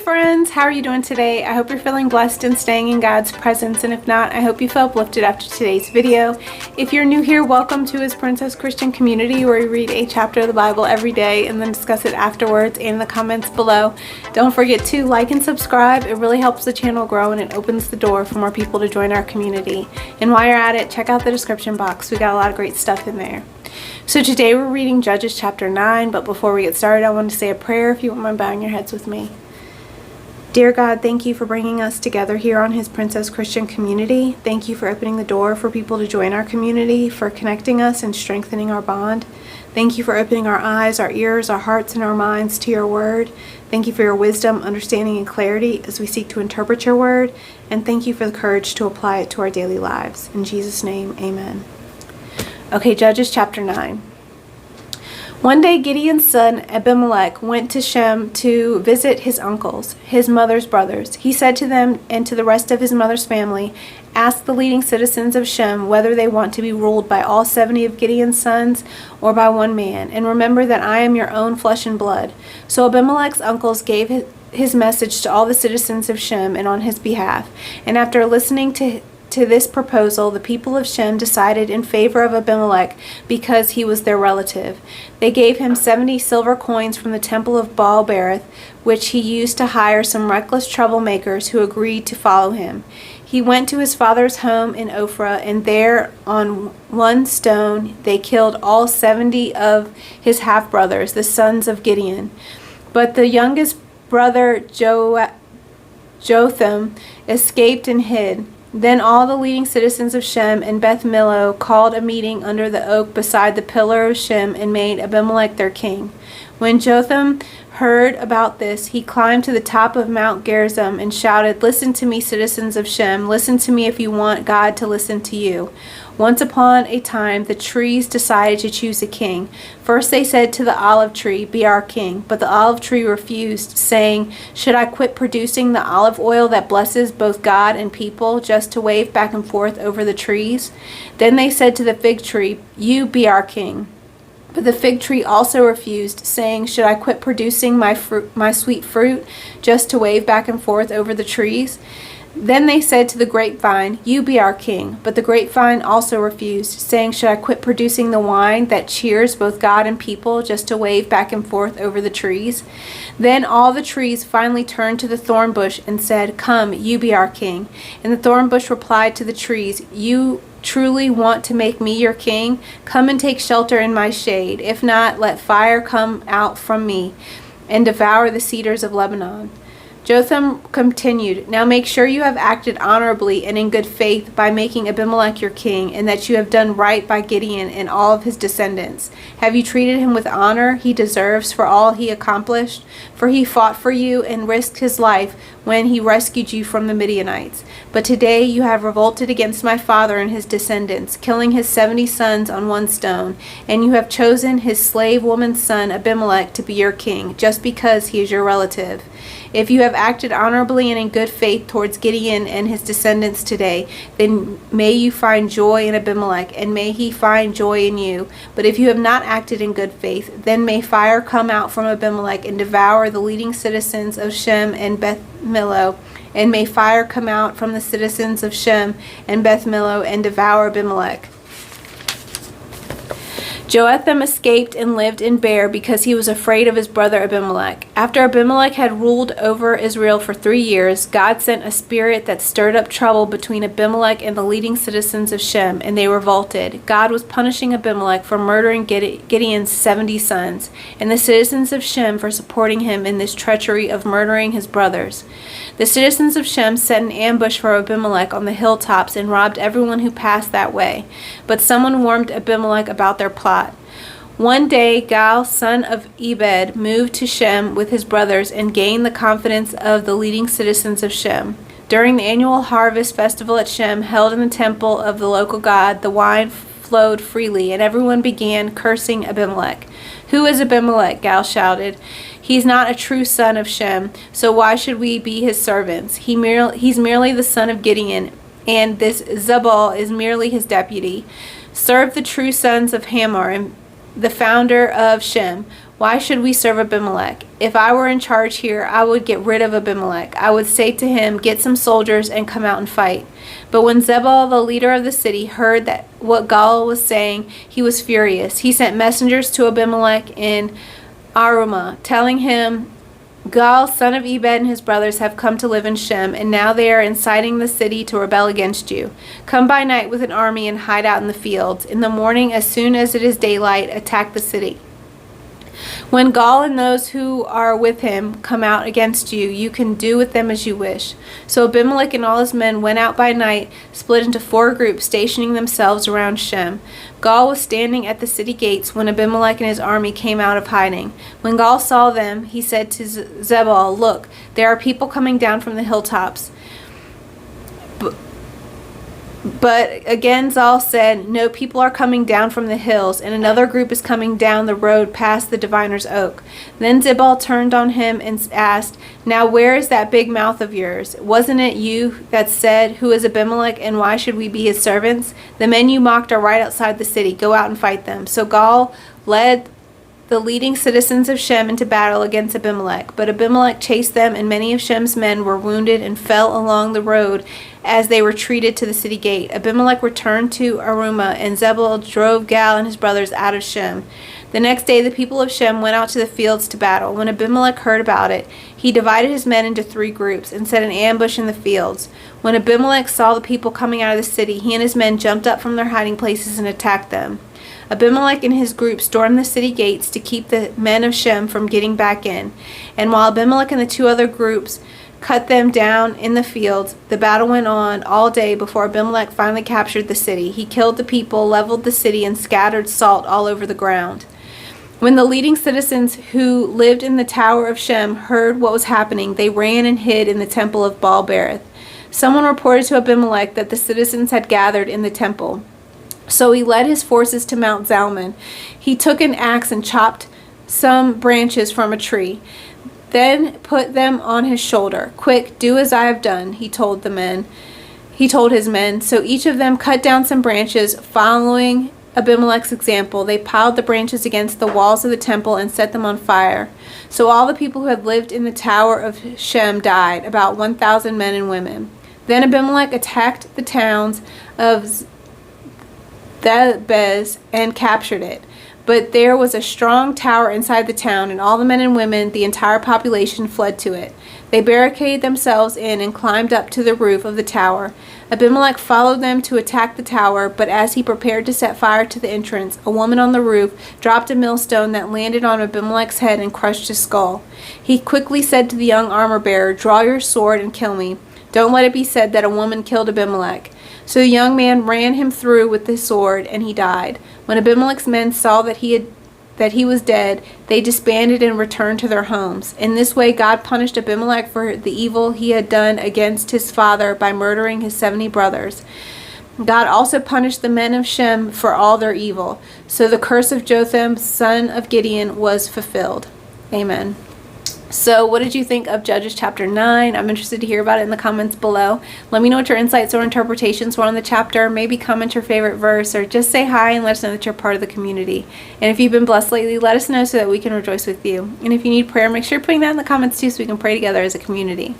friends, how are you doing today? I hope you're feeling blessed and staying in God's presence, and if not, I hope you feel uplifted after today's video. If you're new here, welcome to His Princess Christian community, where we read a chapter of the Bible every day and then discuss it afterwards and in the comments below. Don't forget to like and subscribe. It really helps the channel grow and it opens the door for more people to join our community. And while you're at it, check out the description box. We got a lot of great stuff in there. So today we're reading Judges chapter 9, but before we get started, I want to say a prayer if you wouldn't mind bowing your heads with me. Dear God, thank you for bringing us together here on His Princess Christian community. Thank you for opening the door for people to join our community, for connecting us and strengthening our bond. Thank you for opening our eyes, our ears, our hearts, and our minds to your word. Thank you for your wisdom, understanding, and clarity as we seek to interpret your word. And thank you for the courage to apply it to our daily lives. In Jesus' name, amen. Okay, Judges chapter 9. One day Gideon's son Abimelech went to Shechem to visit his uncles, his mother's brothers. He said to them and to the rest of his mother's family, "Ask the leading citizens of Shechem whether they want to be ruled by all 70 of Gideon's sons or by one man. And remember that I am your own flesh and blood." So Abimelech's uncles gave his message to all the citizens of Shechem and on his behalf. And after listening to this proposal, the people of Shechem decided in favor of Abimelech because he was their relative. They gave him 70 silver coins from the temple of Baal-berith, which he used to hire some reckless troublemakers who agreed to follow him. He went to his father's home in Ophrah, and there on one stone they killed all 70 of his half-brothers, the sons of Gideon. But the youngest brother Jotham escaped and hid. Then all the leading citizens of Shechem and Beth Millo called a meeting under the oak beside the pillar of Shechem and made Abimelech their king. When Jotham heard about this, he climbed to the top of Mount Gerizim and shouted, "Listen to me, citizens of Shechem. Listen to me if you want God to listen to you." Once upon a time, the trees decided to choose a king. First they said to the olive tree, "Be our king." But the olive tree refused, saying, "Should I quit producing the olive oil that blesses both God and people just to wave back and forth over the trees?" Then they said to the fig tree, "You be our king." But the fig tree also refused, saying, "Should I quit producing my sweet fruit just to wave back and forth over the trees?" Then they said to the grapevine, "You be our king." But the grapevine also refused, saying, "Should I quit producing the wine that cheers both God and people just to wave back and forth over the trees?" Then all the trees finally turned to the thorn bush and said, "Come, you be our king." And the thorn bush replied to the trees, "You truly want to make me your king? Come and take shelter in my shade. If not, let fire come out from me and devour the cedars of Lebanon." Jotham continued, "Now make sure you have acted honorably and in good faith by making Abimelech your king, and that you have done right by Gideon and all of his descendants. Have you treated him with honor he deserves for all he accomplished? For he fought for you and risked his life when he rescued you from the Midianites. But today you have revolted against my father and his descendants, killing his 70 sons on one stone, and you have chosen his slave woman's son Abimelech to be your king, just because he is your relative. If you have acted honorably and in good faith towards Gideon and his descendants today, then may you find joy in Abimelech, and may he find joy in you. But if you have not acted in good faith, then may fire come out from Abimelech and devour the leading citizens of Shechem and Beth Millo, and may fire come out from the citizens of Shechem and Beth Millo and devour Abimelech." Jotham escaped and lived in Beer because he was afraid of his brother Abimelech. After Abimelech had ruled over Israel for 3 years, God sent a spirit that stirred up trouble between Abimelech and the leading citizens of Shechem, and they revolted. God was punishing Abimelech for murdering Gideon's 70 sons, and the citizens of Shechem for supporting him in this treachery of murdering his brothers. The citizens of Shechem set an ambush for Abimelech on the hilltops and robbed everyone who passed that way. But someone warned Abimelech about their plot. One day, Gal, son of Ebed, moved to Shechem with his brothers and gained the confidence of the leading citizens of Shechem. During the annual harvest festival at Shechem, held in the temple of the local god, the wine flowed freely, and everyone began cursing Abimelech. "Who is Abimelech?" Gal shouted. "He's not a true son of Shechem, so why should we be his servants? He's merely the son of Gideon, and this Zebul is merely his deputy. Serve the true sons of Hamor and the founder of Shechem. Why should we serve Abimelech? If I were in charge here, I would get rid of Abimelech. I would say to him, get some soldiers and come out and fight. But when Zebul, the leader of the city, heard that what Gaal was saying, he was furious. He sent messengers to Abimelech in Arumah, telling him, Gaal, son of Ebed, and his brothers have come to live in Shem, and now they are inciting the city to rebel against you. Come by night with an army and hide out in the fields. In the morning, as soon as it is daylight, attack the city. When Gaal and those who are with him come out against you, you can do with them as you wish. So Abimelech and all his men went out by night, split into 4 groups, stationing themselves around Shem. Gaal was standing at the city gates when Abimelech and his army came out of hiding. When Gaal saw them, he said to Zebul, look, there are people coming down from the hilltops. But again Zal said, no, people are coming down from the hills, and another group is coming down the road past the diviner's oak. Then Zebul turned on him and asked, now where is that big mouth of yours? Wasn't it you that said, who is Abimelech, and why should we be his servants? The men you mocked are right outside the city. Go out and fight them. So Gaal led the leading citizens of Shem into battle against Abimelech. But Abimelech chased them, and many of Shem's men were wounded and fell along the road as they retreated to the city gate. Abimelech returned to Arumah, and Zebul drove Gaal and his brothers out of Shem. The next day the people of Shem went out to the fields to battle. When Abimelech heard about it, he divided his men into 3 groups and set an ambush in the fields. When Abimelech saw the people coming out of the city, he and his men jumped up from their hiding places and attacked them. Abimelech and his group stormed the city gates to keep the men of Shem from getting back in. And while Abimelech and the 2 other groups cut them down in the fields, the battle went on all day before Abimelech finally captured the city. He killed the people, leveled the city, and scattered salt all over the ground. When the leading citizens who lived in the tower of Shem heard what was happening, they ran and hid in the temple of Baal-berith. Someone reported to Abimelech that the citizens had gathered in the temple. So he led his forces to Mount Zalmon. He took an axe and chopped some branches from a tree, then put them on his shoulder. Quick, do as I have done, he told his men. So each of them cut down some branches, following Abimelech's example. They piled the branches against the walls of the temple and set them on fire. So all the people who had lived in the tower of Shem died, about 1,000 men and women. Then Abimelech attacked the towns of Thebez and captured it. But there was a strong tower inside the town, and all the men and women, the entire population, fled to it. They barricaded themselves in and climbed up to the roof of the tower. Abimelech followed them to attack the tower, but as he prepared to set fire to the entrance, a woman on the roof dropped a millstone that landed on Abimelech's head and crushed his skull. He quickly said to the young armor-bearer, draw your sword and kill me. Don't let it be said that a woman killed Abimelech. So the young man ran him through with his sword, and he died. When Abimelech's men saw that he was dead, they disbanded and returned to their homes. In this way, God punished Abimelech for the evil he had done against his father by murdering his 70 brothers. God also punished the men of Shem for all their evil. So the curse of Jotham, son of Gideon, was fulfilled. Amen. So what did you think of Judges chapter 9? I'm interested to hear about it in the comments below. Let me know what your insights or interpretations were on the chapter. Maybe comment your favorite verse, or just say hi and let us know that you're part of the community. And if you've been blessed lately, let us know so that we can rejoice with you. And if you need prayer, make sure you're putting that in the comments too so we can pray together as a community.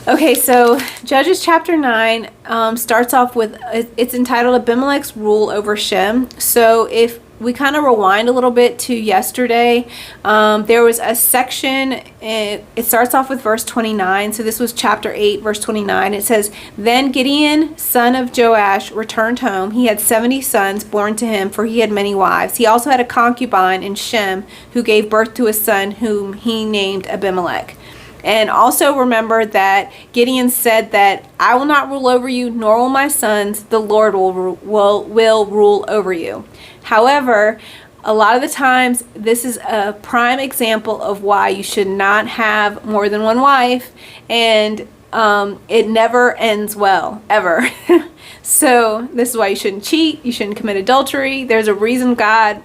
Okay, so Judges chapter 9 starts off with, it's entitled Abimelech's Rule Over Shem. So if we kind of rewind a little bit to yesterday, there was a section, it starts off with verse 29. So this was chapter 8, verse 29. It says, then Gideon, son of Joash, returned home. He had 70 sons born to him, for he had many wives. He also had a concubine in Shem, who gave birth to a son whom he named Abimelech. And also remember that Gideon said that I will not rule over you, nor will my sons. The Lord will rule over you. However, a lot of the times this is a prime example of why you should not have more than one wife, and it never ends well, ever. So this is why you shouldn't cheat, you shouldn't commit adultery. There's a reason God,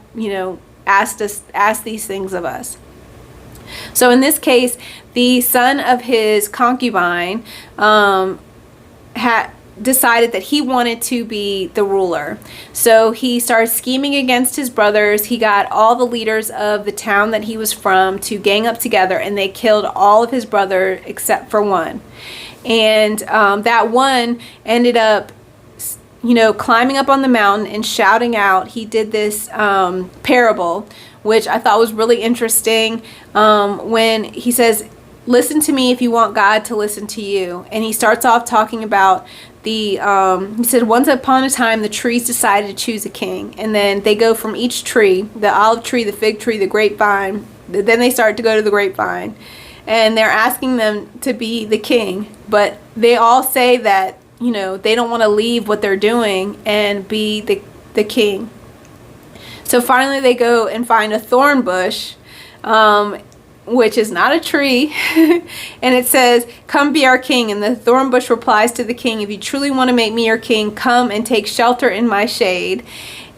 asked these things of us. So in this case, the son of his concubine decided that he wanted to be the ruler. So he started scheming against his brothers. He got all the leaders of the town that he was from to gang up together, and they killed all of his brothers except for one. And that one ended up, climbing up on the mountain and shouting out. He did this parable, which I thought was really interesting, when he says, listen to me if you want God to listen to you. And he starts off talking about he said, once upon a time, the trees decided to choose a king. And then they go from each tree, the olive tree, the fig tree, the grapevine. Then they start to go to the grapevine. And they're asking them to be the king. But they all say that, they don't want to leave what they're doing and be the king. So finally they go and find a thorn bush, which is not a tree. And it says, come be our king. And the thorn bush replies to the king, if you truly want to make me your king, come and take shelter in my shade.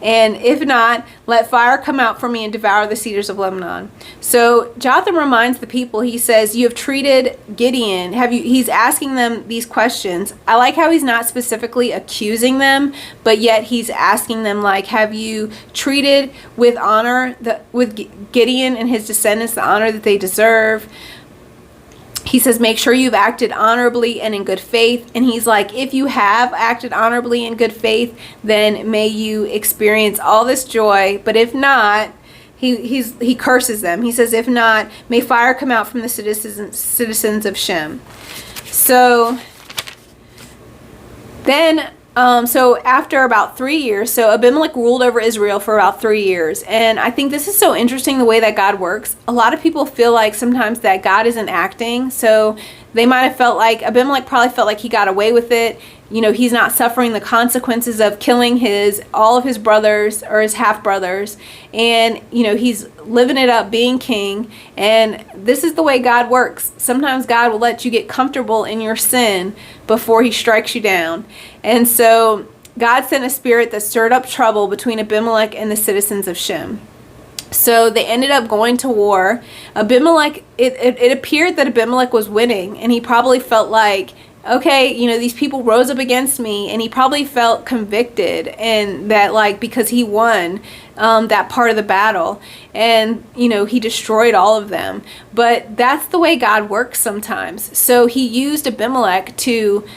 And if not, let fire come out from me and devour the cedars of Lebanon. So Jotham reminds the people, he says, you have treated Gideon. He's asking them these questions. I like how he's not specifically accusing them, but yet he's asking them, like, have you treated with honor with Gideon and his descendants the honor that they deserve? He says, make sure you've acted honorably and in good faith. And he's like, if you have acted honorably and good faith, then may you experience all this joy. But if not, he curses them. He says, if not, may fire come out from the citizens of Shem. So then, so after about 3 years, so Abimelech ruled over Israel for about 3 years. And I think this is so interesting, the way that God works. A lot of people feel like sometimes that God isn't acting. So they might have felt like, Abimelech probably felt like he got away with it. He's not suffering the consequences of killing all of his brothers or his half-brothers. And, he's living it up, being king. And this is the way God works. Sometimes God will let you get comfortable in your sin before he strikes you down. And so God sent a spirit that stirred up trouble between Abimelech and the citizens of Shem. So they ended up going to war. Abimelech, it appeared that Abimelech was winning, and he probably felt like, okay, these people rose up against me, and he probably felt convicted, and that, like, because he won that part of the battle, and he destroyed all of them. But that's the way God works sometimes. So he used Abimelech to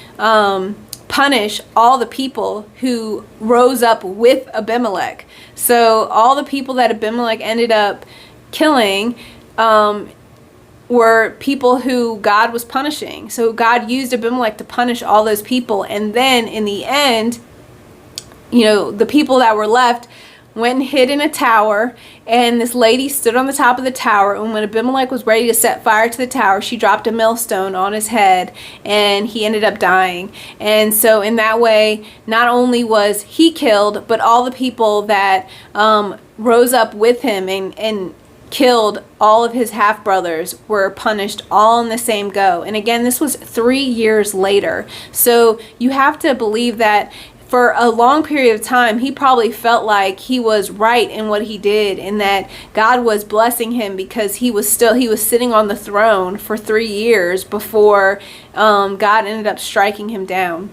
punish all the people who rose up with Abimelech. So all the people that Abimelech ended up killing were people who God was punishing. So God used Abimelech to punish all those people. And then in the end, the people that were left went and hid in a tower, and this lady stood on the top of the tower, and when Abimelech was ready to set fire to the tower, she dropped a millstone on his head, and he ended up dying. And so in that way, not only was he killed, but all the people that rose up with him and killed all of his half-brothers were punished all in the same go. And again, this was 3 years later. So you have to believe that for a long period of time, he probably felt like he was right in what he did, and that God was blessing him because he was sitting on the throne for 3 years before God ended up striking him down.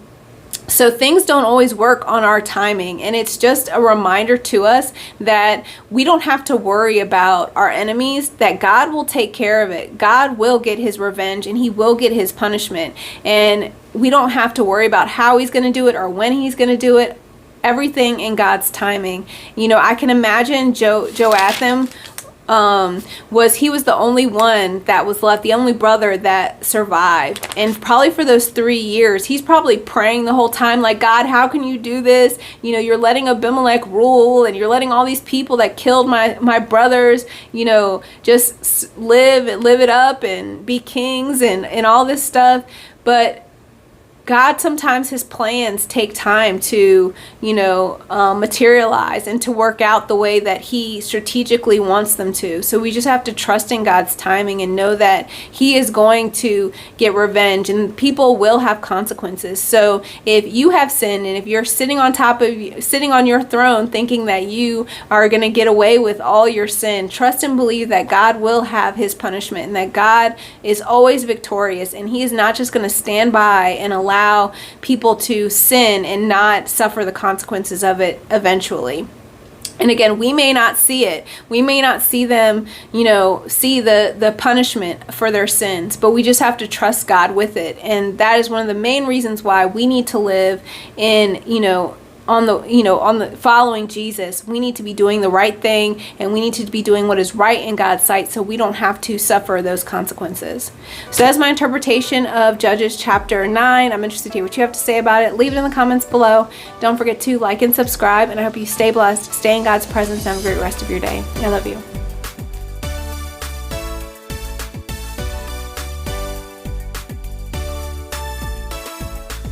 So things don't always work on our timing, and it's just a reminder to us that we don't have to worry about our enemies, that God will take care of it. God will get his revenge, and he will get his punishment. And we don't have to worry about how he's going to do it or when he's going to do it. Everything in God's timing. I can imagine Jotham was the only one that was left, the only brother that survived. And probably for those 3 years, he's probably praying the whole time, like, God, how can you do this? You're letting Abimelech rule, and you're letting all these people that killed my brothers, just live it up and be kings and all this stuff. But God, sometimes his plans take time to, materialize and to work out the way that he strategically wants them to. So we just have to trust in God's timing and know that he is going to get revenge, and people will have consequences. So if you have sinned, and if you're sitting on your throne thinking that you are going to get away with all your sin, trust and believe that God will have his punishment, and that God is always victorious, and he is not just going to stand by and allow allow people to sin and not suffer the consequences of it eventually. And again, we may not see it. We may not see them, see the punishment for their sins, but we just have to trust God with it. And that is one of the main reasons why we need to live in, on the following Jesus. We need to be doing the right thing, and we need to be doing what is right in God's sight, so we don't have to suffer those consequences. So that's my interpretation of Judges chapter 9. I'm interested to hear what you have to say about it. Leave it in the comments below. Don't forget to like and subscribe, and I hope you stay blessed, stay in God's presence, and have a great rest of your day. I love you.